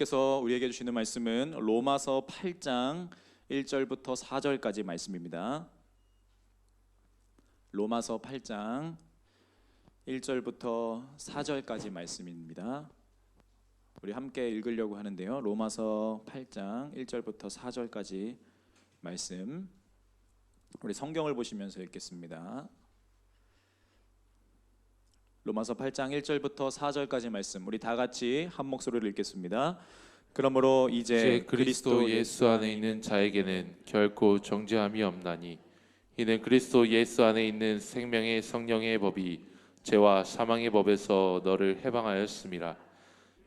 하나님께서 우리에게 주시는 말씀은 로마서 8장 1절부터 4절까지 말씀입니다. 로마서 8장 1절부터 4절까지 말씀입니다. 우리 함께 읽으려고 하는데요. 로마서 8장 1절부터 4절까지 말씀, 우리 성경을 보시면서 읽겠습니다. 로마서 8장 1절부터 4절까지 말씀, 우리 다 같이 한 목소리로 읽겠습니다. 그러므로 이제 그리스도 예수 안에 있는 자에게는 결코 정죄함이 없나니, 이는 그리스도 예수 안에 있는 생명의 성령의 법이 죄와 사망의 법에서 너를 해방하였음이라.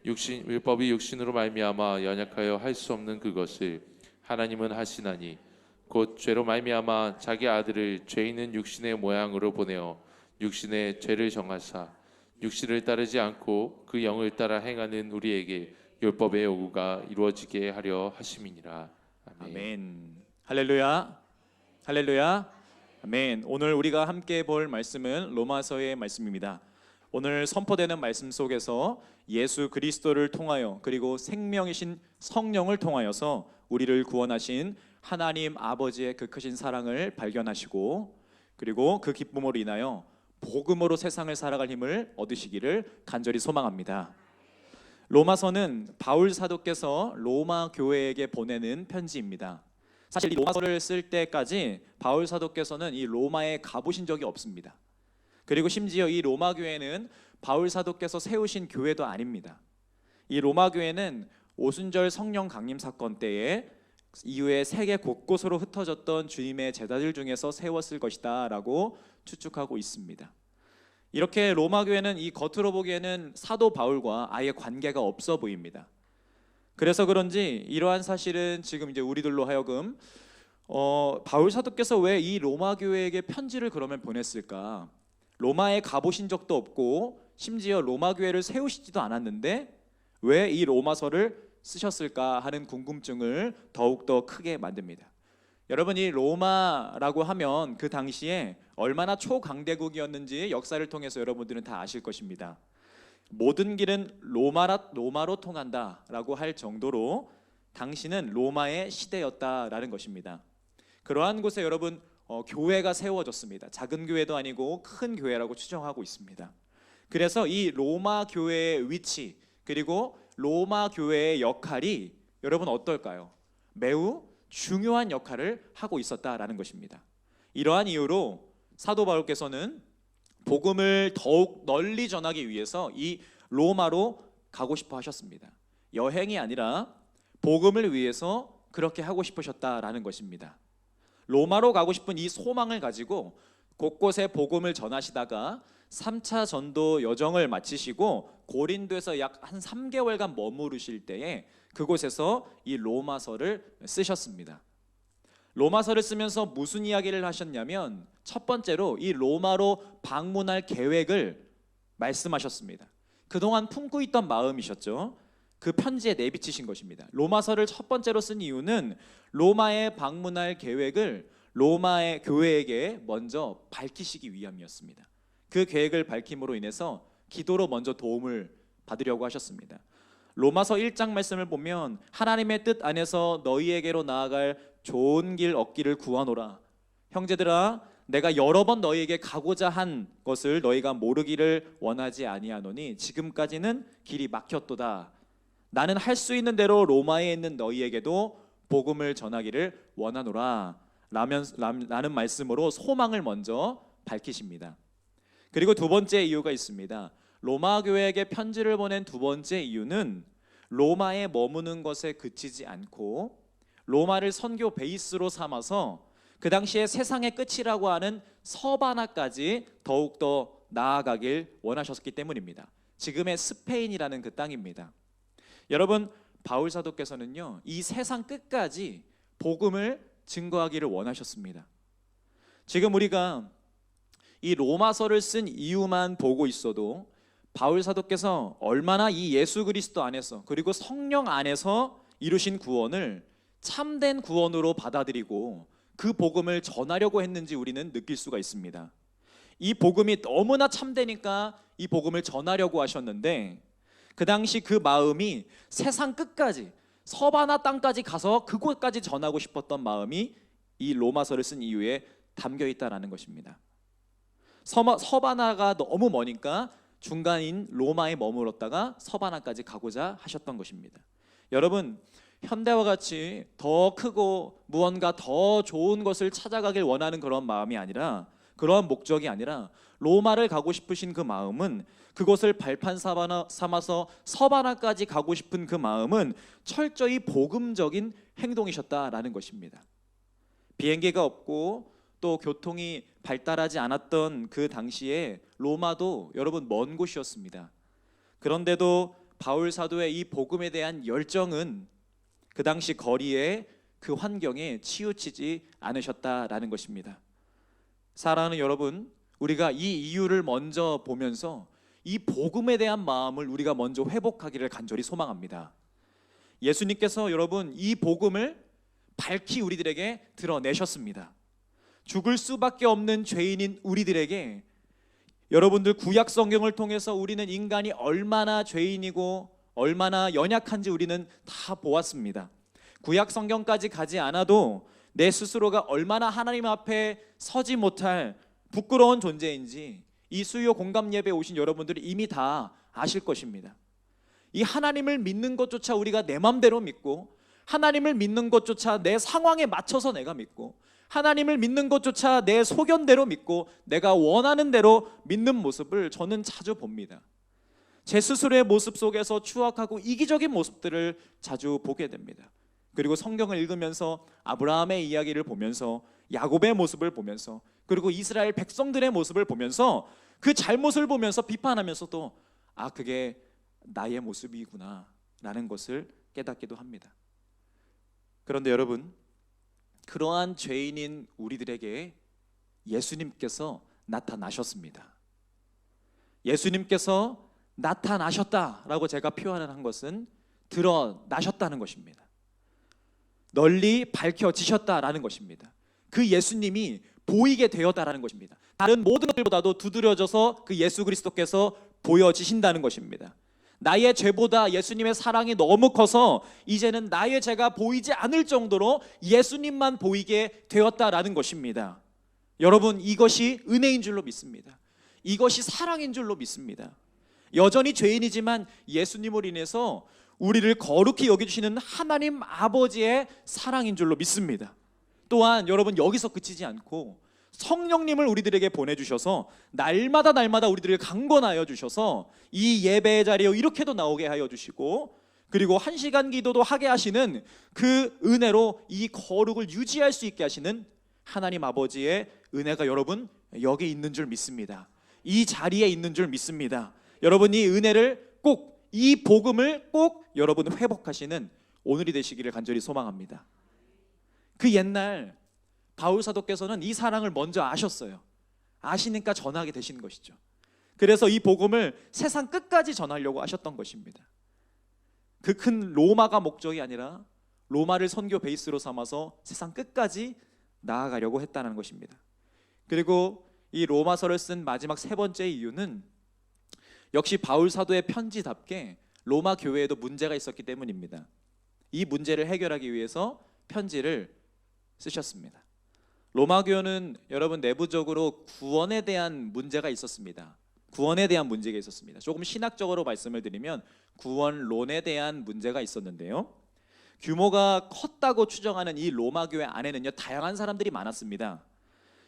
율법이 육신으로 말미암아 연약하여 할 수 없는 그것을 하나님은 하시나니, 곧 죄로 말미암아 자기 아들을 죄 있는 육신의 모양으로 보내어 육신의 죄를 정하사 육신을 따르지 않고 그 영을 따라 행하는 우리에게 율법의 요구가 이루어지게 하려 하심이니라. 아멘. 아멘. 할렐루야. 할렐루야. 아멘. 오늘 우리가 함께 볼 말씀은 로마서의 말씀입니다. 오늘 선포되는 말씀 속에서 예수 그리스도를 통하여, 그리고 생명이신 성령을 통하여서 우리를 구원하신 하나님 아버지의 그 크신 사랑을 발견하시고, 그리고 그 기쁨으로 인하여 복음으로 세상을 살아갈 힘을 얻으시기를 간절히 소망합니다. 로마서는 바울 사도께서 로마 교회에게 보내는 편지입니다. 사실 이 로마서를 쓸 때까지 바울 사도께서는 이 로마에 가보신 적이 없습니다. 그리고 심지어 이 로마 교회는 바울 사도께서 세우신 교회도 아닙니다. 이 로마 교회는 오순절 성령 강림 사건 때에 이후에 세계 곳곳으로 흩어졌던 주님의 제자들 중에서 세웠을 것이다 라고 추측하고 있습니다. 이렇게 로마 교회는 이 겉으로 보기에는 사도 바울과 아예 관계가 없어 보입니다. 그래서 그런지 이러한 사실은 지금 이제 우리들로 하여금 바울 사도께서 왜 이 로마 교회에게 편지를 그러면 보냈을까? 로마에 가보신 적도 없고 심지어 로마 교회를 세우시지도 않았는데 왜 이 로마서를 쓰셨을까 하는 궁금증을 더욱더 크게 만듭니다. 여러분, 이 로마라고 하면 그 당시에 얼마나 초강대국이었는지 역사를 통해서 여러분들은 다 아실 것입니다. 모든 길은 로마로 통한다라고 할 정도로 당시는 로마의 시대였다라는 것입니다. 그러한 곳에 여러분 교회가 세워졌습니다. 작은 교회도 아니고 큰 교회라고 추정하고 있습니다. 그래서 이 로마 교회의 위치, 그리고 로마 교회의 역할이 여러분 어떨까요? 매우 중요한 역할을 하고 있었다라는 것입니다. 이러한 이유로 사도 바울께서는 복음을 더욱 널리 전하기 위해서 이 로마로 가고 싶어 하셨습니다. 여행이 아니라 복음을 위해서 그렇게 하고 싶으셨다라는 것입니다. 로마로 가고 싶은 이 소망을 가지고 곳곳에 복음을 전하시다가 3차 전도 여정을 마치시고 고린도에서 약 한 3개월간 머무르실 때에 그곳에서 이 로마서를 쓰셨습니다. 로마서를 쓰면서 무슨 이야기를 하셨냐면, 첫 번째로 이 로마로 방문할 계획을 말씀하셨습니다. 그동안 품고 있던 마음이셨죠. 그 편지에 내비치신 것입니다. 로마서를 첫 번째로 쓴 이유는 로마에 방문할 계획을 로마의 교회에게 먼저 밝히시기 위함이었습니다. 그 계획을 밝힘으로 인해서 기도로 먼저 도움을 받으려고 하셨습니다. 로마서 1장 말씀을 보면 하나님의 뜻 안에서 너희에게로 나아갈 좋은 길 얻기를 구하노라. 형제들아, 내가 여러 번 너희에게 가고자 한 것을 너희가 모르기를 원하지 아니하노니 지금까지는 길이 막혔도다. 나는 할 수 있는 대로 로마에 있는 너희에게도 복음을 전하기를 원하노라 라는 말씀으로 소망을 먼저 밝히십니다. 그리고 두 번째 이유가 있습니다. 로마 교회에게 편지를 보낸 두 번째 이유는 로마에 머무는 것에 그치지 않고 로마를 선교 베이스로 삼아서 그 당시에 세상의 끝이라고 하는 서바나까지 더욱더 나아가길 원하셨기 때문입니다. 지금의 스페인이라는 그 땅입니다. 여러분, 바울 사도께서는요, 이 세상 끝까지 복음을 증거하기를 원하셨습니다. 지금 우리가 이 로마서를 쓴 이유만 보고 있어도 바울 사도께서 얼마나 이 예수 그리스도 안에서, 그리고 성령 안에서 이루신 구원을 참된 구원으로 받아들이고 그 복음을 전하려고 했는지 우리는 느낄 수가 있습니다. 이 복음이 너무나 참되니까 이 복음을 전하려고 하셨는데, 그 당시 그 마음이 세상 끝까지, 서바나 땅까지 가서 그곳까지 전하고 싶었던 마음이 이 로마서를 쓴 이유에 담겨 있다라는 것입니다. 서바나가 너무 머니까 중간인 로마에 머물렀다가 서바나까지 가고자 하셨던 것입니다. 여러분, 현대와 같이 더 크고 무언가 더 좋은 것을 찾아가길 원하는 그런 마음이 아니라, 그러한 목적이 아니라 로마를 가고 싶으신 그 마음은, 그곳을 발판 삼아서 서바나까지 가고 싶은 그 마음은 철저히 복음적인 행동이셨다라는 것입니다. 비행기가 없고 또 교통이 발달하지 않았던 그 당시에 로마도 여러분 먼 곳이었습니다. 그런데도 바울 사도의 이 복음에 대한 열정은 그 당시 거리에 그 환경에 치우치지 않으셨다라는 것입니다. 사랑하는 여러분, 우리가 이 이유를 먼저 보면서 이 복음에 대한 마음을 우리가 먼저 회복하기를 간절히 소망합니다. 예수님께서 여러분 이 복음을 밝히 우리들에게 드러내셨습니다. 죽을 수밖에 없는 죄인인 우리들에게, 여러분들 구약 성경을 통해서 우리는 인간이 얼마나 죄인이고 얼마나 연약한지 우리는 다 보았습니다. 구약 성경까지 가지 않아도 내 스스로가 얼마나 하나님 앞에 서지 못할 부끄러운 존재인지 이 수요 공감 예배에 오신 여러분들이 이미 다 아실 것입니다. 이 하나님을 믿는 것조차 우리가 내 맘대로 믿고, 하나님을 믿는 것조차 내 상황에 맞춰서 내가 믿고, 하나님을 믿는 것조차 내 소견대로 믿고 내가 원하는 대로 믿는 모습을 저는 자주 봅니다. 제 스스로의 모습 속에서 추악하고 이기적인 모습들을 자주 보게 됩니다. 그리고 성경을 읽으면서 아브라함의 이야기를 보면서 야곱의 모습을 보면서 그리고 이스라엘 백성들의 모습을 보면서 그 잘못을 보면서 비판하면서도 그게 나의 모습이구나 라는 것을 깨닫기도 합니다. 그런데 여러분, 그러한 죄인인 우리들에게 예수님께서 나타나셨습니다. 예수님께서 나타나셨다라고 제가 표현한 것은 드러나셨다는 것입니다. 널리 밝혀지셨다라는 것입니다. 그 예수님이 보이게 되었다라는 것입니다. 다른 모든 것들보다도 두드려져서 그 예수 그리스도께서 보여지신다는 것입니다. 나의 죄보다 예수님의 사랑이 너무 커서 이제는 나의 죄가 보이지 않을 정도로 예수님만 보이게 되었다라는 것입니다. 여러분, 이것이 은혜인 줄로 믿습니다. 이것이 사랑인 줄로 믿습니다. 여전히 죄인이지만 예수님으로 인해서 우리를 거룩히 여겨주시는 하나님 아버지의 사랑인 줄로 믿습니다. 또한 여러분, 여기서 그치지 않고 성령님을 우리들에게 보내주셔서 날마다 우리들을 강권하여 주셔서 이 예배의 자리에 이렇게도 나오게 하여 주시고, 그리고 1시간 기도도 하게 하시는 그 은혜로 이 거룩을 유지할 수 있게 하시는 하나님 아버지의 은혜가 여러분 여기 있는 줄 믿습니다. 이 자리에 있는 줄 믿습니다. 여러분, 이 은혜를 꼭, 이 복음을 꼭 여러분 회복하시는 오늘이 되시기를 간절히 소망합니다. 그 옛날 바울 사도께서는 이 사랑을 먼저 아셨어요. 아시니까 전하게 되신 것이죠. 그래서 이 복음을 세상 끝까지 전하려고 하셨던 것입니다. 그 큰 로마가 목적이 아니라 로마를 선교 베이스로 삼아서 세상 끝까지 나아가려고 했다는 것입니다. 그리고 이 로마서를 쓴 마지막 세 번째 이유는 역시 바울 사도의 편지답게 로마 교회에도 문제가 있었기 때문입니다. 이 문제를 해결하기 위해서 편지를 쓰셨습니다. 로마 교회는 여러분 내부적으로 구원에 대한 문제가 있었습니다. 구원에 대한 문제가 있었습니다. 조금 신학적으로 말씀을 드리면 구원론에 대한 문제가 있었는데요, 규모가 컸다고 추정하는 이 로마 교회 안에는요 다양한 사람들이 많았습니다.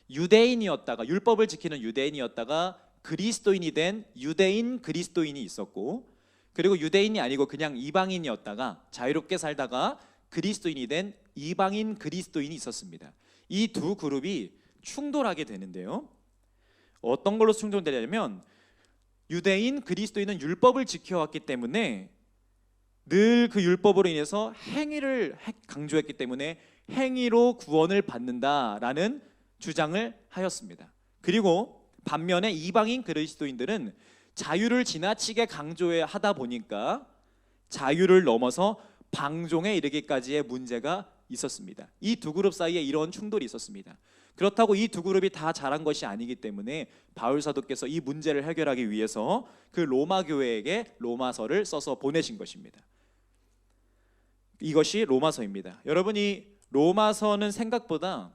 유대인이었다가, 율법을 지키는 유대인이었다가 그리스도인이 된 유대인 그리스도인이 있었고, 그리고 유대인이 아니고 그냥 이방인이었다가 자유롭게 살다가 그리스도인이 된 이방인 그리스도인이 있었습니다. 이 두 그룹이 충돌하게 되는데요, 어떤 걸로 충돌되냐면 유대인 그리스도인은 율법을 지켜왔기 때문에 늘 그 율법으로 인해서 행위를 강조했기 때문에 행위로 구원을 받는다라는 주장을 하였습니다. 그리고 반면에 이방인 그리스도인들은 자유를 지나치게 강조하다 보니까 자유를 넘어서 방종에 이르기까지의 문제가 있었습니다. 이 두 그룹 사이에 이런 충돌이 있었습니다. 그렇다고 이 두 그룹이 다 잘한 것이 아니기 때문에 바울 사도께서 이 문제를 해결하기 위해서 그 로마 교회에게 로마서를 써서 보내신 것입니다. 이것이 로마서입니다. 여러분, 이 로마서는 생각보다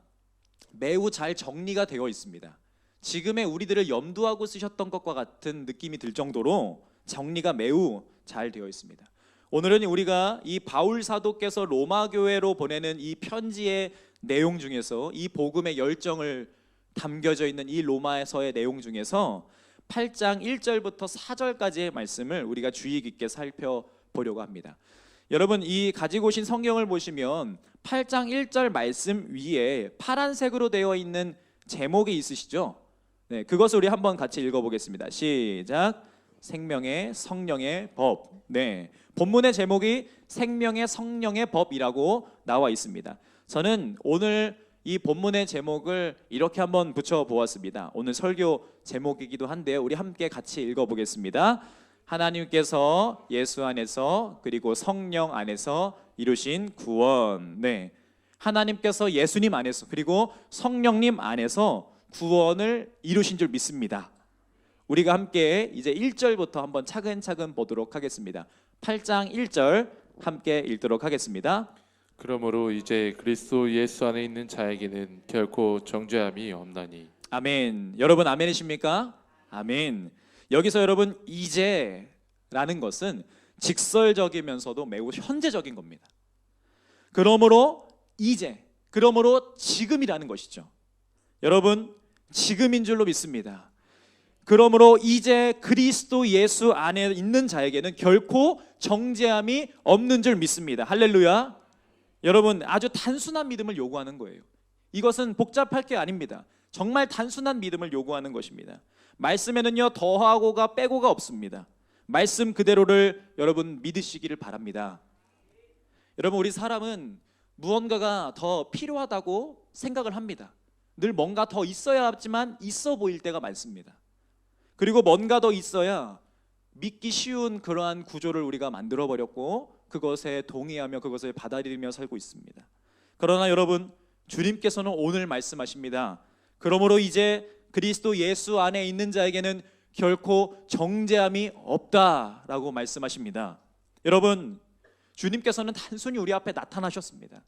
매우 잘 정리가 되어 있습니다. 지금의 우리들을 염두하고 쓰셨던 것과 같은 느낌이 들 정도로 정리가 매우 잘 되어 있습니다. 오늘은 우리가 이 바울 사도께서 로마 교회로 보내는 이 편지의 내용 중에서, 이 복음의 열정을 담겨져 있는 이 로마서의 내용 중에서 8장 1절부터 4절까지의 말씀을 우리가 주의 깊게 살펴보려고 합니다. 여러분, 이 가지고 오신 성경을 보시면 8장 1절 말씀 위에 파란색으로 되어 있는 제목이 있으시죠? 네, 그것을 우리 한번 같이 읽어보겠습니다. 시작. 생명의 성령의 법. 네, 본문의 제목이 생명의 성령의 법이라고 나와 있습니다. 저는 오늘 이 본문의 제목을 이렇게 한번 붙여보았습니다. 오늘 설교 제목이기도 한데요, 우리 함께 같이 읽어보겠습니다. 하나님께서 예수 안에서 그리고 성령 안에서 이루신 구원. 네, 하나님께서 예수님 안에서 그리고 성령님 안에서 구원을 이루신 줄 믿습니다. 우리가 함께 이제 1절부터 한번 차근차근 보도록 하겠습니다. 8장 1절 함께 읽도록 하겠습니다. 그러므로 이제 그리스도 예수 안에 있는 자에게는 결코 정죄함이 없나니. 아멘. 여러분 아멘이십니까? 아멘. 여기서 여러분 이제라는 것은 직설적이면서도 매우 현재적인 겁니다. 그러므로 이제, 그러므로 지금이라는 것이죠. 여러분, 지금인 줄로 믿습니다. 그러므로 이제 그리스도 예수 안에 있는 자에게는 결코 정죄함이 없는 줄 믿습니다. 할렐루야. 여러분, 아주 단순한 믿음을 요구하는 거예요. 이것은 복잡할 게 아닙니다. 정말 단순한 믿음을 요구하는 것입니다. 말씀에는요, 더하고가 빼고가 없습니다. 말씀 그대로를 여러분 믿으시기를 바랍니다. 여러분, 우리 사람은 무언가가 더 필요하다고 생각을 합니다. 늘 뭔가 더 있어야 하지만 있어 보일 때가 많습니다. 그리고 뭔가 더 있어야 믿기 쉬운 그러한 구조를 우리가 만들어 버렸고 그것에 동의하며 그것을 받아들이며 살고 있습니다. 그러나 여러분, 주님께서는 오늘 말씀하십니다. 그러므로 이제 그리스도 예수 안에 있는 자에게는 결코 정죄함이 없다라고 말씀하십니다. 여러분, 주님께서는 단순히 우리 앞에 나타나셨습니다.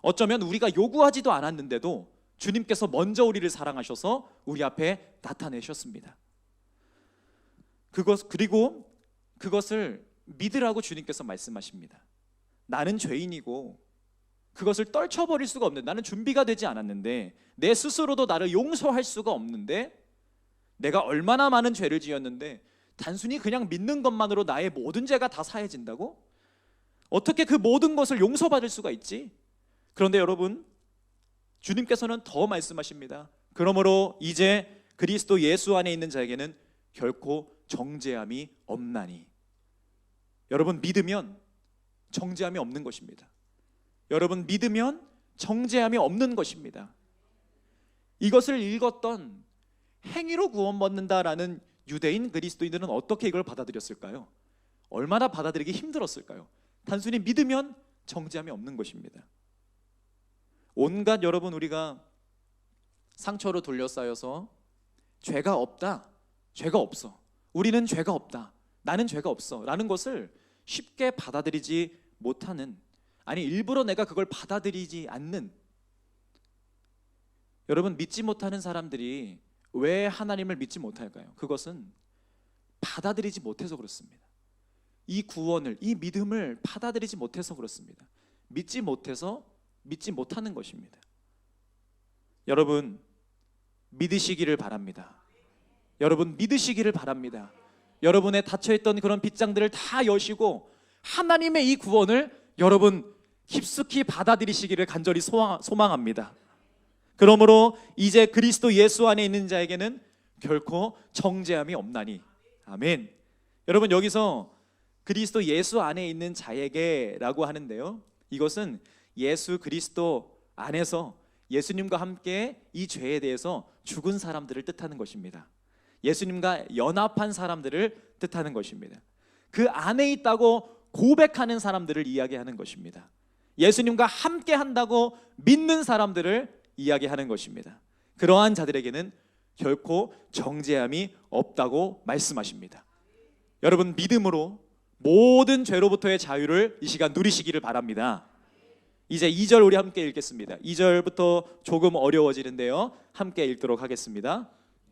어쩌면 우리가 요구하지도 않았는데도 주님께서 먼저 우리를 사랑하셔서 우리 앞에 나타내셨습니다. 그리고 그것을 믿으라고 주님께서 말씀하십니다. 나는 죄인이고 그것을 떨쳐버릴 수가 없는데, 나는 준비가 되지 않았는데, 내 스스로도 나를 용서할 수가 없는데, 내가 얼마나 많은 죄를 지었는데 단순히 그냥 믿는 것만으로 나의 모든 죄가 다 사해진다고? 어떻게 그 모든 것을 용서받을 수가 있지? 그런데 여러분, 주님께서는 더 말씀하십니다. 그러므로 이제 그리스도 예수 안에 있는 자에게는 결코 정죄함이 없나니. 여러분, 믿으면 정죄함이 없는 것입니다. 여러분, 믿으면 정죄함이 없는 것입니다. 이것을 읽었던 행위로 구원받는다라는 유대인 그리스도인들은 어떻게 이걸 받아들였을까요? 얼마나 받아들이기 힘들었을까요? 단순히 믿으면 정죄함이 없는 것입니다. 온갖 여러분, 우리가 상처로 둘러싸여서 죄가 없다, 죄가 없어, 우리는 죄가 없다, 나는 죄가 없어 라는 것을 쉽게 받아들이지 못하는, 아니 일부러 내가 그걸 받아들이지 않는, 여러분, 믿지 못하는 사람들이 왜 하나님을 믿지 못할까요? 그것은 받아들이지 못해서 그렇습니다. 이 구원을, 이 믿음을 받아들이지 못해서 그렇습니다. 믿지 못해서 믿지 못하는 것입니다. 여러분, 믿으시기를 바랍니다. 여러분, 믿으시기를 바랍니다. 여러분의 닫혀있던 그런 빗장들을 다 여시고 하나님의 이 구원을 여러분 깊숙이 받아들이시기를 간절히 소망합니다. 그러므로 이제 그리스도 예수 안에 있는 자에게는 결코 정죄함이 없나니. 아멘. 여러분, 여기서 그리스도 예수 안에 있는 자에게라고 하는데요, 이것은 예수 그리스도 안에서 예수님과 함께 이 죄에 대해서 죽은 사람들을 뜻하는 것입니다. 예수님과 연합한 사람들을 뜻하는 것입니다. 그 안에 있다고 고백하는 사람들을 이야기하는 것입니다. 예수님과 함께 한다고 믿는 사람들을 이야기하는 것입니다. 그러한 자들에게는 결코 정죄함이 없다고 말씀하십니다. 여러분, 믿음으로 모든 죄로부터의 자유를 이 시간 누리시기를 바랍니다. 이제 2절 우리 함께 읽겠습니다. 2절부터 조금 어려워지는데요, 함께 읽도록 하겠습니다.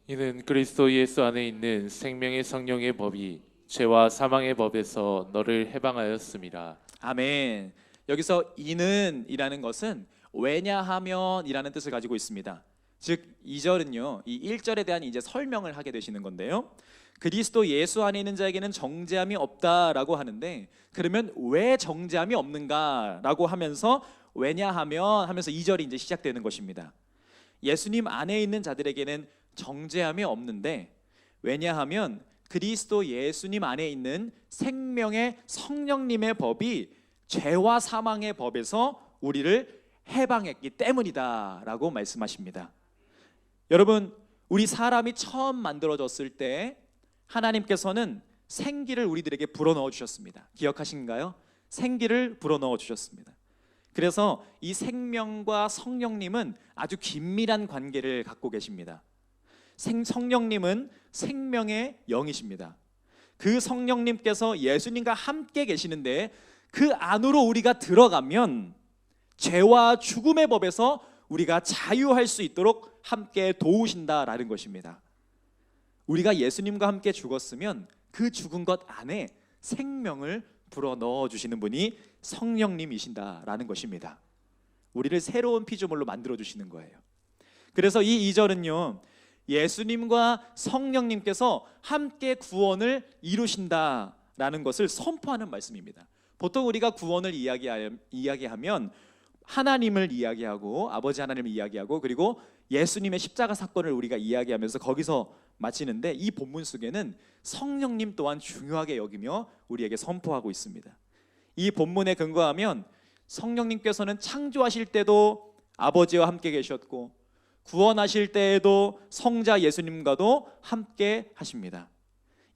이는 그리스도 예수 안에 있는 생명의 성령의 법이 죄와 사망의 법에서 너를 해방하였음이라. 아멘. 여기서 이는 이라는 것은 왜냐하면 이라는 뜻을 가지고 있습니다. 즉 2절은요, 이 1절에 대한 이제 설명을 하게 되시는 건데요, 그리스도 예수 안에 있는 자에게는 정죄함이 없다라고 하는데, 그러면 왜 정죄함이 없는가라고 하면서 왜냐하면 하면서 2절이 이제 시작되는 것입니다. 예수님 안에 있는 자들에게는 정죄함이 없는데, 왜냐하면 그리스도 예수님 안에 있는 생명의 성령님의 법이 죄와 사망의 법에서 우리를 해방했기 때문이다라고 말씀하십니다. 여러분, 우리 사람이 처음 만들어졌을 때 하나님께서는 생기를 우리들에게 불어넣어 주셨습니다. 기억하신가요? 생기를 불어넣어 주셨습니다. 그래서 이 생명과 성령님은 아주 긴밀한 관계를 갖고 계십니다. 성령님은 생명의 영이십니다. 그 성령님께서 예수님과 함께 계시는데, 그 안으로 우리가 들어가면 죄와 죽음의 법에서 우리가 자유할 수 있도록 함께 도우신다라는 것입니다. 우리가 예수님과 함께 죽었으면 그 죽은 것 안에 생명을 불어넣어 주시는 분이 성령님이신다라는 것입니다. 우리를 새로운 피조물로 만들어 주시는 거예요. 그래서 이 2절은요, 예수님과 성령님께서 함께 구원을 이루신다라는 것을 선포하는 말씀입니다. 보통 우리가 구원을 이야기하면 하나님을 이야기하고, 아버지 하나님을 이야기하고, 그리고 예수님의 십자가 사건을 우리가 이야기하면서 거기서 마치는데, 이 본문 속에는 성령님 또한 중요하게 여기며 우리에게 선포하고 있습니다. 이 본문에 근거하면 성령님께서는 창조하실 때도 아버지와 함께 계셨고, 구원하실 때에도 성자 예수님과도 함께 하십니다.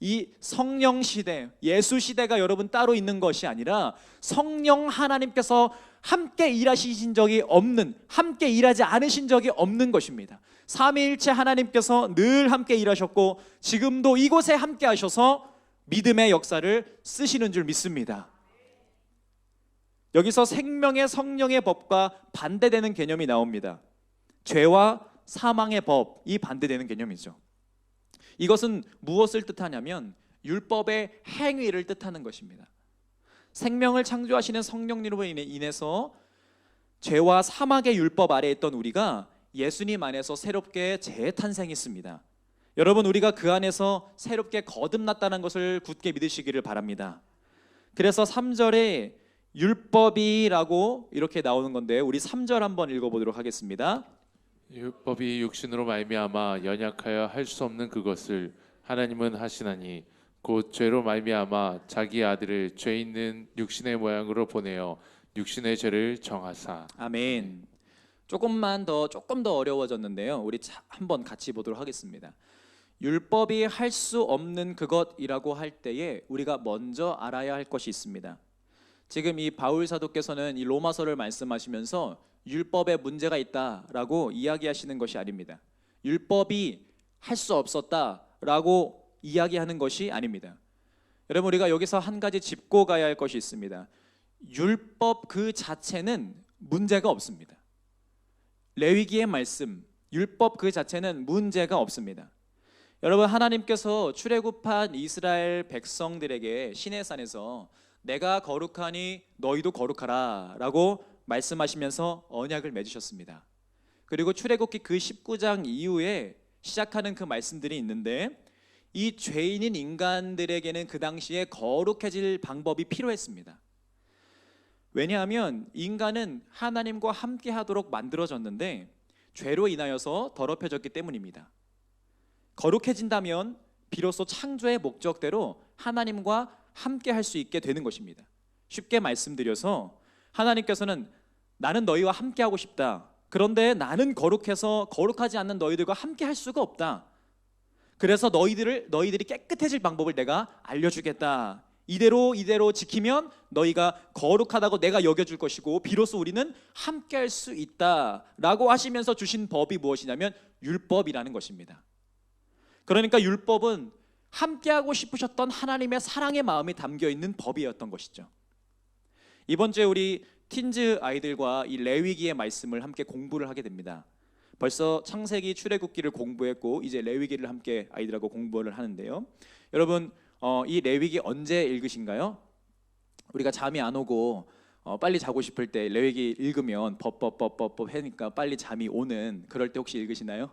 이 성령 시대, 예수 시대가 여러분 따로 있는 것이 아니라 성령 하나님께서 함께 일하신 적이 없는, 함께 일하지 않으신 적이 없는 것입니다. 삼위일체 하나님께서 늘 함께 일하셨고, 지금도 이곳에 함께 하셔서 믿음의 역사를 쓰시는 줄 믿습니다. 여기서 생명의 성령의 법과 반대되는 개념이 나옵니다. 죄와 사망의 법이 반대되는 개념이죠. 이것은 무엇을 뜻하냐면 율법의 행위를 뜻하는 것입니다. 생명을 창조하시는 성령님으로 인해서 죄와 사망의 율법 아래에 있던 우리가 예수님 안에서 새롭게 재탄생했습니다. 여러분, 우리가 그 안에서 새롭게 거듭났다는 것을 굳게 믿으시기를 바랍니다. 그래서 3절에 율법이라고 이렇게 나오는 건데, 우리 3절 한번 읽어보도록 하겠습니다. 율법이 육신으로 말미암아 연약하여 할 수 없는 그것을 하나님은 하시나니 곧 죄로 말미암아 자기 아들을 죄 있는 육신의 모양으로 보내어 육신의 죄를 정하사. 아멘. 조금 더 어려워졌는데요, 우리 한번 같이 보도록 하겠습니다. 율법이 할 수 없는 그것이라고 할 때에 우리가 먼저 알아야 할 것이 있습니다. 지금 이 바울 사도께서는 이 로마서를 말씀하시면서 율법에 문제가 있다라고 이야기하시는 것이 아닙니다. 율법이 할 수 없었다라고 이야기하는 것이 아닙니다. 여러분, 우리가 여기서 한 가지 짚고 가야 할 것이 있습니다. 율법 그 자체는 문제가 없습니다. 레위기의 말씀, 율법 그 자체는 문제가 없습니다. 여러분, 하나님께서 출애굽한 이스라엘 백성들에게 시내산에서 내가 거룩하니 너희도 거룩하라 라고 말씀하시면서 언약을 맺으셨습니다. 그리고 출애굽기 그 19장 이후에 시작하는 그 말씀들이 있는데, 이 죄인인 인간들에게는 그 당시에 거룩해질 방법이 필요했습니다. 왜냐하면 인간은 하나님과 함께 하도록 만들어졌는데 죄로 인하여서 더럽혀졌기 때문입니다. 거룩해진다면 비로소 창조의 목적대로 하나님과 함께 할 수 있게 되는 것입니다. 쉽게 말씀드려서 하나님께서는 나는 너희와 함께 하고 싶다. 그런데 나는 거룩해서 거룩하지 않는 너희들과 함께 할 수가 없다. 그래서 너희들이 깨끗해질 방법을 내가 알려주겠다. 이대로 지키면 너희가 거룩하다고 내가 여겨줄 것이고 비로소 우리는 함께 할 수 있다라고 하시면서 주신 법이 무엇이냐면 율법이라는 것입니다. 그러니까 율법은 함께하고 싶으셨던 하나님의 사랑의 마음이 담겨있는 법이었던 것이죠. 이번 주에 우리 틴즈 아이들과 이 레위기의 말씀을 함께 공부를 하게 됩니다. 벌써 창세기, 출애굽기를 공부했고 이제 레위기를 함께 아이들하고 공부를 하는데요. 여러분 이 레위기 언제 읽으신가요? 우리가 잠이 안 오고 빨리 자고 싶을 때 레위기 읽으면 법 하니까 빨리 잠이 오는, 그럴 때 혹시 읽으시나요?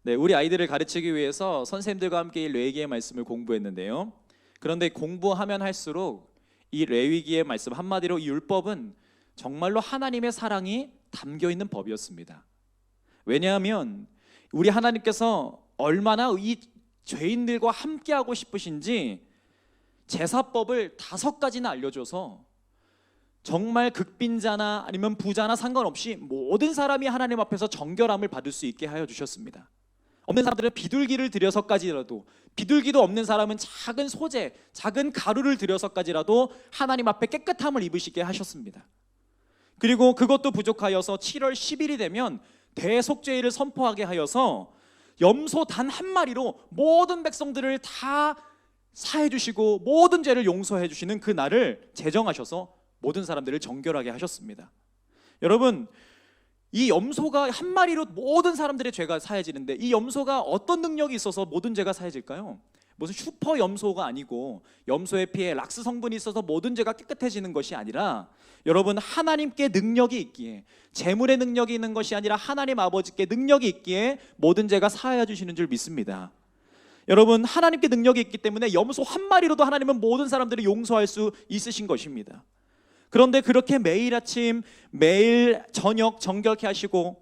네, 우리 아이들을 가르치기 위해서 선생님들과 함께 이 레위기의 말씀을 공부했는데요. 그런데 공부하면 할수록 이 레위기의 말씀, 한마디로 이 율법은 정말로 하나님의 사랑이 담겨있는 법이었습니다. 왜냐하면 우리 하나님께서 얼마나 이 죄인들과 함께하고 싶으신지 제사법을 5가지나 알려줘서 정말 극빈자나 아니면 부자나 상관없이 모든 사람이 하나님 앞에서 정결함을 받을 수 있게 하여 주셨습니다. 없는 사람들은 비둘기를 들여서까지라도, 비둘기도 없는 사람은 작은 소재, 작은 가루를 들여서까지라도 하나님 앞에 깨끗함을 입으시게 하셨습니다. 그리고 그것도 부족하여서 7월 10일이 되면 대속죄일을 선포하게 하여서 염소 단 한 마리로 모든 백성들을 다 사해 주시고 모든 죄를 용서해 주시는 그 날을 제정하셔서 모든 사람들을 정결하게 하셨습니다. 여러분, 이 염소가 한 마리로 모든 사람들의 죄가 사해지는데 이 염소가 어떤 능력이 있어서 모든 죄가 사해질까요? 무슨 슈퍼 염소가 아니고 염소의 피에 락스 성분이 있어서 모든 죄가 깨끗해지는 것이 아니라, 여러분, 하나님께 능력이 있기에, 재물의 능력이 있는 것이 아니라 하나님 아버지께 능력이 있기에 모든 죄가 사하여 주시는 줄 믿습니다. 여러분, 하나님께 능력이 있기 때문에 염소 한 마리로도 하나님은 모든 사람들을 용서할 수 있으신 것입니다. 그런데 그렇게 매일 아침 매일 저녁 정결케 하시고,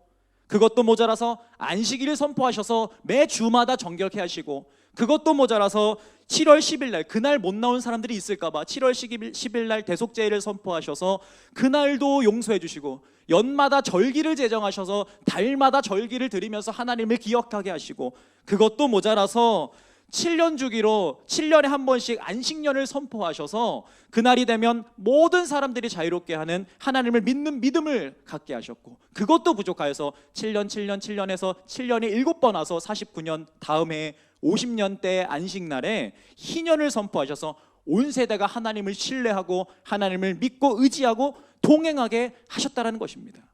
그것도 모자라서 안식일을 선포하셔서 매 주마다 정결케 하시고, 그것도 모자라서 7월 10일 날, 그날 못 나온 사람들이 있을까 봐 7월 10일 날 대속죄일을 선포하셔서 그날도 용서해 주시고, 연마다 절기를 제정하셔서 달마다 절기를 드리면서 하나님을 기억하게 하시고, 그것도 모자라서 7년 주기로 7년에 한 번씩 안식년을 선포하셔서 그날이 되면 모든 사람들이 자유롭게 하는 하나님을 믿는 믿음을 갖게 하셨고, 그것도 부족하여서 7년에서 7년에 7번 와서 49년 다음 해에 50년 때 안식날에 희년을 선포하셔서 온 세대가 하나님을 신뢰하고 하나님을 믿고 의지하고 동행하게 하셨다는 것입니다.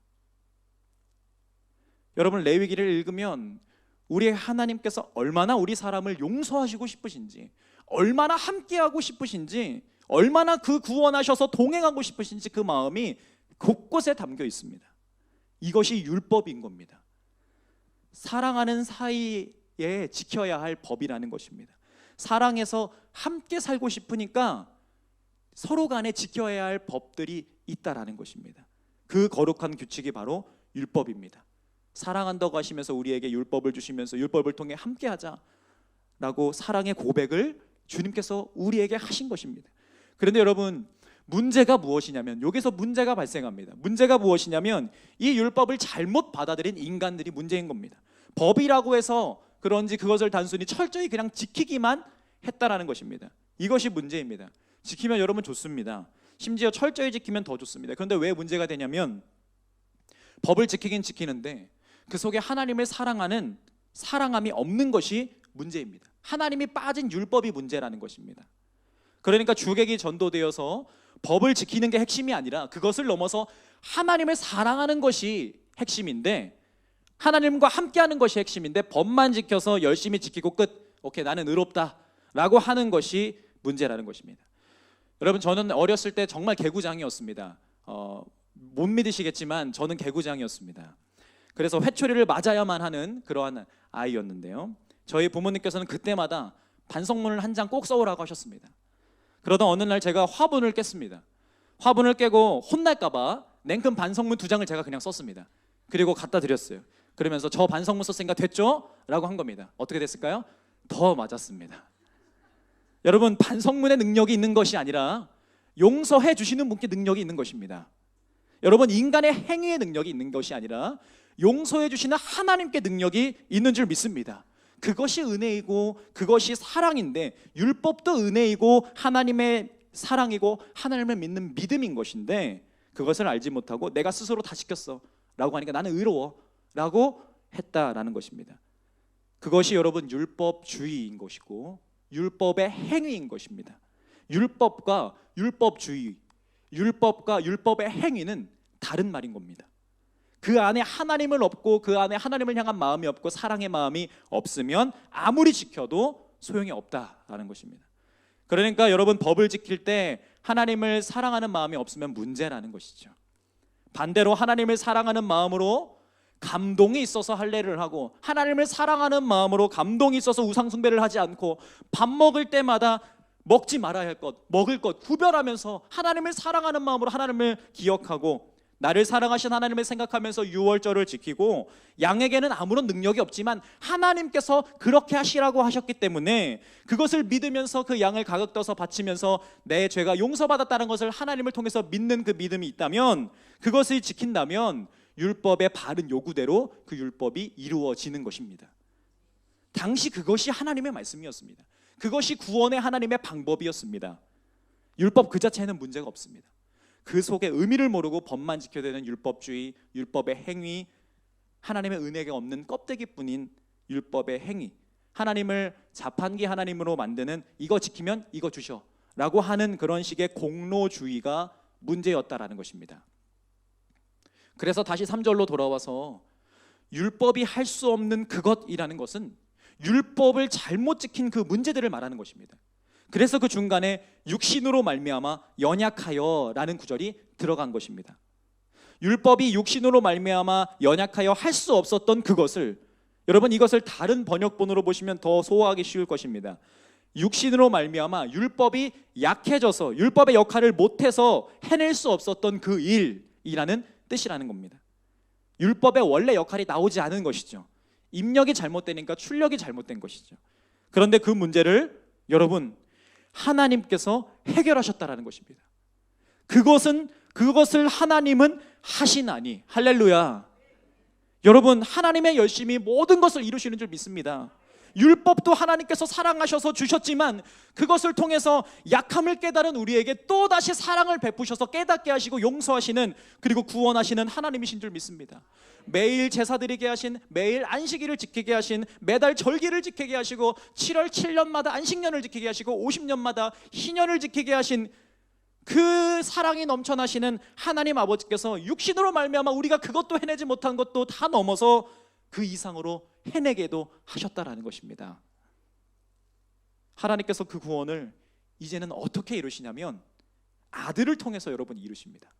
여러분, 레위기를 읽으면 우리 하나님께서 얼마나 우리 사람을 용서하시고 싶으신지, 얼마나 함께하고 싶으신지, 얼마나 그 구원하셔서 동행하고 싶으신지 그 마음이 곳곳에 담겨 있습니다. 이것이 율법인 겁니다. 사랑하는 사이에 지켜야 할 법이라는 것입니다. 사랑해서 함께 살고 싶으니까 서로 간에 지켜야 할 법들이 있다라는 것입니다. 그 거룩한 규칙이 바로 율법입니다. 사랑한다고 하시면서 우리에게 율법을 주시면서 율법을 통해 함께하자라고 사랑의 고백을 주님께서 우리에게 하신 것입니다. 그런데 여러분, 문제가 무엇이냐면, 여기서 문제가 발생합니다. 문제가 무엇이냐면 이 율법을 잘못 받아들인 인간들이 문제인 겁니다. 법이라고 해서 그런지 그것을 단순히 철저히 그냥 지키기만 했다라는 것입니다. 이것이 문제입니다. 지키면 여러분 좋습니다. 심지어 철저히 지키면 더 좋습니다. 그런데 왜 문제가 되냐면, 법을 지키긴 지키는데 그 속에 하나님을 사랑하는 사랑함이 없는 것이 문제입니다. 하나님이 빠진 율법이 문제라는 것입니다. 그러니까 주객이 전도되어서 법을 지키는 게 핵심이 아니라 그것을 넘어서 하나님을 사랑하는 것이 핵심인데, 하나님과 함께하는 것이 핵심인데 법만 지켜서 열심히 지키고 끝, 오케이 나는 의롭다 라고 하는 것이 문제라는 것입니다. 여러분, 저는 어렸을 때 정말 개구장이었습니다. 못 믿으시겠지만 저는 개구장이었습니다. 그래서 회초리를 맞아야만 하는 그러한 아이였는데요, 저희 부모님께서는 그때마다 반성문을 한 장 꼭 써오라고 하셨습니다. 그러다 어느 날 제가 화분을 깼습니다. 화분을 깨고 혼날까 봐 냉큼 반성문 2장을 제가 그냥 썼습니다. 그리고 갖다 드렸어요. 그러면서 저 반성문 썼으니까 됐죠? 라고 한 겁니다. 어떻게 됐을까요? 더 맞았습니다. 여러분, 반성문의 능력이 있는 것이 아니라 용서해 주시는 분께 능력이 있는 것입니다. 여러분, 인간의 행위의 능력이 있는 것이 아니라 용서해 주시는 하나님께 능력이 있는 줄 믿습니다. 그것이 은혜이고 그것이 사랑인데, 율법도 은혜이고 하나님의 사랑이고 하나님을 믿는 믿음인 것인데, 그것을 알지 못하고 내가 스스로 다 지켰어 라고 하니까 나는 의로워 라고 했다라는 것입니다. 그것이 여러분 율법주의인 것이고 율법의 행위인 것입니다. 율법과 율법주의, 율법과 율법의 행위는 다른 말인 겁니다. 그 안에 하나님을 없고 그 안에 하나님을 향한 마음이 없고 사랑의 마음이 없으면 아무리 지켜도 소용이 없다라는 것입니다. 그러니까 여러분 법을 지킬 때 하나님을 사랑하는 마음이 없으면 문제라는 것이죠. 반대로 하나님을 사랑하는 마음으로 감동이 있어서 할례를 하고 하나님을 사랑하는 마음으로 감동이 있어서 우상 숭배를 하지 않고 밥 먹을 때마다 먹지 말아야 할 것, 먹을 것 구별하면서 하나님을 사랑하는 마음으로 하나님을 기억하고 나를 사랑하신 하나님을 생각하면서 유월절을 지키고 양에게는 아무런 능력이 없지만 하나님께서 그렇게 하시라고 하셨기 때문에 그것을 믿으면서 그 양을 가격떠서 바치면서 내 죄가 용서받았다는 것을 하나님을 통해서 믿는 그 믿음이 있다면 그것을 지킨다면 율법의 바른 요구대로 그 율법이 이루어지는 것입니다. 당시 그것이 하나님의 말씀이었습니다. 그것이 구원의 하나님의 방법이었습니다. 율법 그 자체에는 문제가 없습니다. 그 속에 의미를 모르고 법만 지켜야 되는 율법주의, 율법의 행위, 하나님의 은혜가 없는 껍데기뿐인 율법의 행위, 하나님을 자판기 하나님으로 만드는 이거 지키면 이거 주셔 라고 하는 그런 식의 공로주의가 문제였다라는 것입니다. 그래서 다시 3절로 돌아와서 율법이 할 수 없는 그것이라는 것은 율법을 잘못 지킨 그 문제들을 말하는 것입니다. 그래서 그 중간에 육신으로 말미암아 연약하여 라는 구절이 들어간 것입니다. 율법이 육신으로 말미암아 연약하여 할 수 없었던 그것을, 여러분 이것을 다른 번역본으로 보시면 더 소화하기 쉬울 것입니다. 육신으로 말미암아 율법이 약해져서 율법의 역할을 못해서 해낼 수 없었던 그 일이라는 뜻이라는 겁니다. 율법의 원래 역할이 나오지 않은 것이죠. 입력이 잘못되니까 출력이 잘못된 것이죠. 그런데 그 문제를 여러분 하나님께서 해결하셨다라는 것입니다. 그것을 하나님은 하시나니, 할렐루야. 여러분 하나님의 열심히 모든 것을 이루시는 줄 믿습니다. 율법도 하나님께서 사랑하셔서 주셨지만 그것을 통해서 약함을 깨달은 우리에게 또다시 사랑을 베푸셔서 깨닫게 하시고 용서하시는, 그리고 구원하시는 하나님이신 줄 믿습니다. 매일 제사 드리게 하신, 매일 안식일을 지키게 하신, 매달 절기를 지키게 하시고 7월 7년마다 안식년을 지키게 하시고 50년마다 희년을 지키게 하신 그 사랑이 넘쳐나시는 하나님 아버지께서 육신으로 말미암아 우리가 그것도 해내지 못한 것도 다 넘어서 그 이상으로 해내게도 하셨다라는 것입니다. 하나님께서 그 구원을 이제는 어떻게 이루시냐면 아들을 통해서 여러분 이루십니다.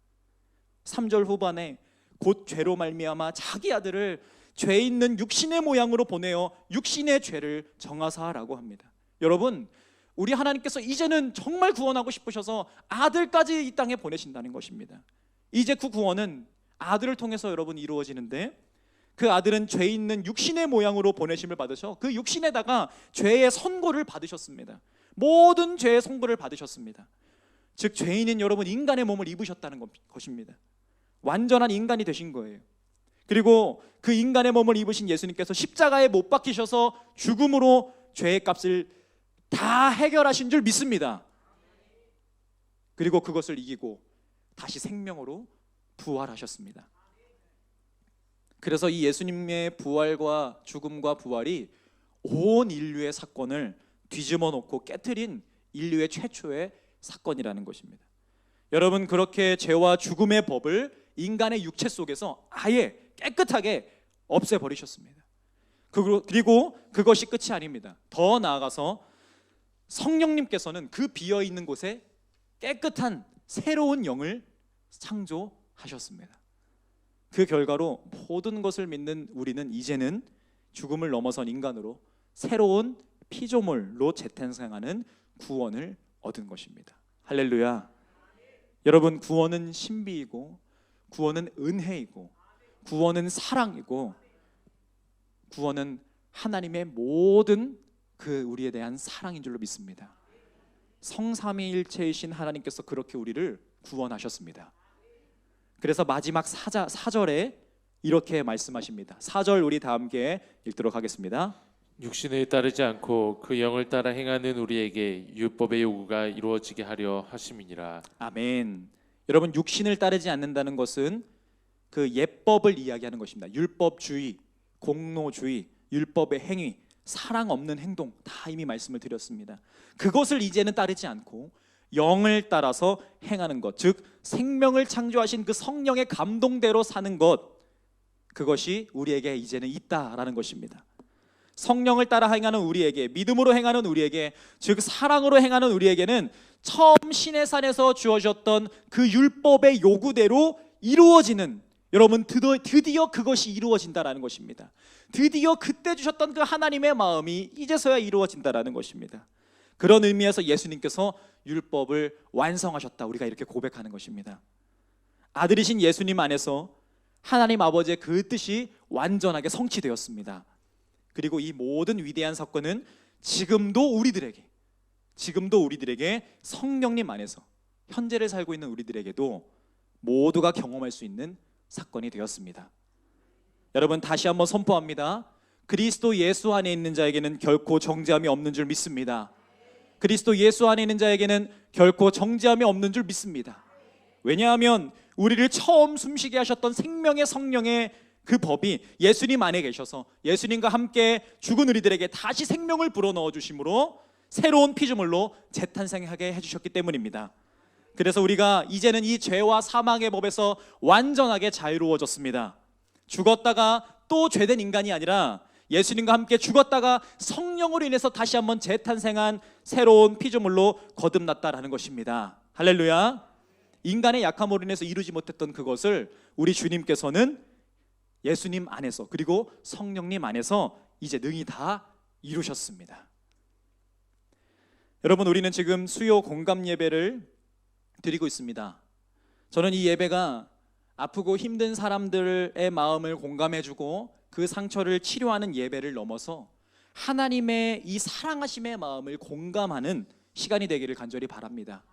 3절 후반에 곧 죄로 말미암아 자기 아들을 죄 있는 육신의 모양으로 보내어 육신의 죄를 정하사라고 합니다. 여러분 우리 하나님께서 이제는 정말 구원하고 싶으셔서 아들까지 이 땅에 보내신다는 것입니다. 이제 그 구원은 아들을 통해서 여러분 이루어지는데, 그 아들은 죄 있는 육신의 모양으로 보내심을 받으셔 그 육신에다가 죄의 선고를 받으셨습니다. 모든 죄의 선고를 받으셨습니다. 즉 죄인인 여러분 인간의 몸을 입으셨다는 것입니다. 완전한 인간이 되신 거예요. 그리고 그 인간의 몸을 입으신 예수님께서 십자가에 못 박히셔서 죽음으로 죄의 값을 다 해결하신 줄 믿습니다. 그리고 그것을 이기고 다시 생명으로 부활하셨습니다. 그래서 이 예수님의 부활과 죽음과 부활이 온 인류의 사건을 뒤집어 놓고 깨트린 인류의 최초의 사건이라는 것입니다. 여러분 그렇게 죄와 죽음의 법을 인간의 육체 속에서 아예 깨끗하게 없애버리셨습니다. 그리고 그것이 끝이 아닙니다. 더 나아가서 성령님께서는 그 비어있는 곳에 깨끗한 새로운 영을 창조하셨습니다. 그 결과로 모든 것을 믿는 우리는 이제는 죽음을 넘어선 인간으로 새로운 피조물로 재탄생하는 구원을 얻은 것입니다. 할렐루야. 여러분 구원은 신비이고 구원은 은혜이고 구원은 사랑이고 구원은 하나님의 모든 그 우리에 대한 사랑인 줄로 믿습니다. 성삼위일체이신 하나님께서 그렇게 우리를 구원하셨습니다. 그래서 마지막 4절에 이렇게 말씀하십니다. 4절 우리 다 함께 읽도록 하겠습니다. 육신을 따르지 않고 그 영을 따라 행하는 우리에게 율법의 요구가 이루어지게 하려 하심이니라. 아멘. 여러분 육신을 따르지 않는다는 것은 그 예법을 이야기하는 것입니다. 율법주의, 공로주의, 율법의 행위, 사랑 없는 행동 다 이미 말씀을 드렸습니다. 그것을 이제는 따르지 않고 영을 따라서 행하는 것, 즉 생명을 창조하신 그 성령의 감동대로 사는 것, 그것이 우리에게 이제는 있다라는 것입니다. 성령을 따라 행하는 우리에게, 믿음으로 행하는 우리에게, 즉 사랑으로 행하는 우리에게는 처음 시내산에서 주어졌던 그 율법의 요구대로 이루어지는, 여러분 드디어 그것이 이루어진다라는 것입니다. 드디어 그때 주셨던 그 하나님의 마음이 이제서야 이루어진다라는 것입니다. 그런 의미에서 예수님께서 율법을 완성하셨다, 우리가 이렇게 고백하는 것입니다. 아들이신 예수님 안에서 하나님 아버지의 그 뜻이 완전하게 성취되었습니다. 그리고 이 모든 위대한 사건은 지금도 우리들에게 성령님 안에서 현재를 살고 있는 우리들에게도 모두가 경험할 수 있는 사건이 되었습니다. 여러분, 다시 한번 선포합니다. 그리스도 예수 안에 있는 자에게는 결코 정죄함이 없는 줄 믿습니다. 그리스도 예수 안에 있는 자에게는 결코 정죄함이 없는 줄 믿습니다. 왜냐하면 우리를 처음 숨쉬게 하셨던 생명의 성령의 그 법이 예수님 안에 계셔서 예수님과 함께 죽은 우리들에게 다시 생명을 불어넣어 주심으로 새로운 피조물로 재탄생하게 해주셨기 때문입니다. 그래서 우리가 이제는 이 죄와 사망의 법에서 완전하게 자유로워졌습니다. 죽었다가 또 죄된 인간이 아니라 예수님과 함께 죽었다가 성령으로 인해서 다시 한번 재탄생한 새로운 피조물로 거듭났다라는 것입니다. 할렐루야. 인간의 약함으로 인해서 이루지 못했던 그것을 우리 주님께서는 예수님 안에서, 그리고 성령님 안에서 이제 능히 다 이루셨습니다. 여러분, 우리는 지금 수요 공감 예배를 드리고 있습니다. 저는 이 예배가 아프고 힘든 사람들의 마음을 공감해주고 그 상처를 치료하는 예배를 넘어서 하나님의 이 사랑하심의 마음을 공감하는 시간이 되기를 간절히 바랍니다.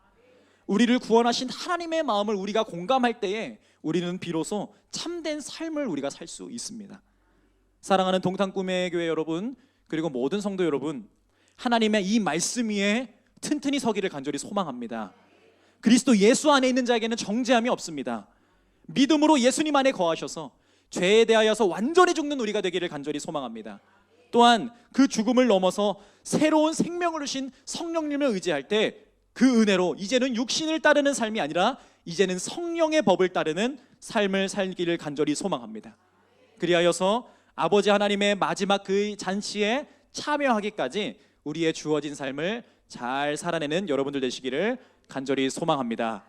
우리를 구원하신 하나님의 마음을 우리가 공감할 때에 우리는 비로소 참된 삶을 우리가 살 수 있습니다. 사랑하는 동탄꿈의 교회 여러분, 그리고 모든 성도 여러분, 하나님의 이 말씀 위에 튼튼히 서기를 간절히 소망합니다. 그리스도 예수 안에 있는 자에게는 정죄함이 없습니다. 믿음으로 예수님 안에 거하셔서 죄에 대하여서 완전히 죽는 우리가 되기를 간절히 소망합니다. 또한 그 죽음을 넘어서 새로운 생명을 주신 성령님을 의지할 때 그 은혜로 이제는 육신을 따르는 삶이 아니라 이제는 성령의 법을 따르는 삶을 살기를 간절히 소망합니다. 그리하여서 아버지 하나님의 마지막 그 잔치에 참여하기까지 우리의 주어진 삶을 잘 살아내는 여러분들 되시기를 간절히 소망합니다.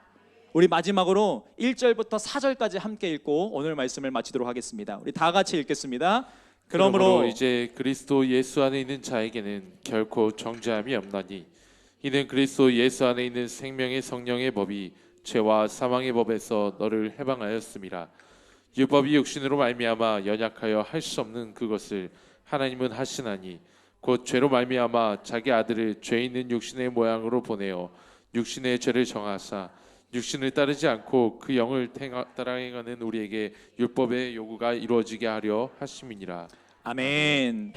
우리 마지막으로 1절부터 4절까지 함께 읽고 오늘 말씀을 마치도록 하겠습니다. 우리 다 같이 읽겠습니다. 그러므로 이제 그리스도 예수 안에 있는 자에게는 결코 정죄함이 없나니 이는 그리스도 예수 안에 있는 생명의 성령의 법이 죄와 사망의 법에서 너를 해방하였음이라. 율법이 육신으로 말미암아 연약하여 할 수 없는 그것을 하나님은 하시나니 곧 죄로 말미암아 자기 아들을 죄 있는 육신의 모양으로 보내어 육신의 죄를 정하사 육신을 따르지 않고 그 영을 따라 행하는 우리에게 율법의 요구가 이루어지게 하려 하심이니라. 아멘.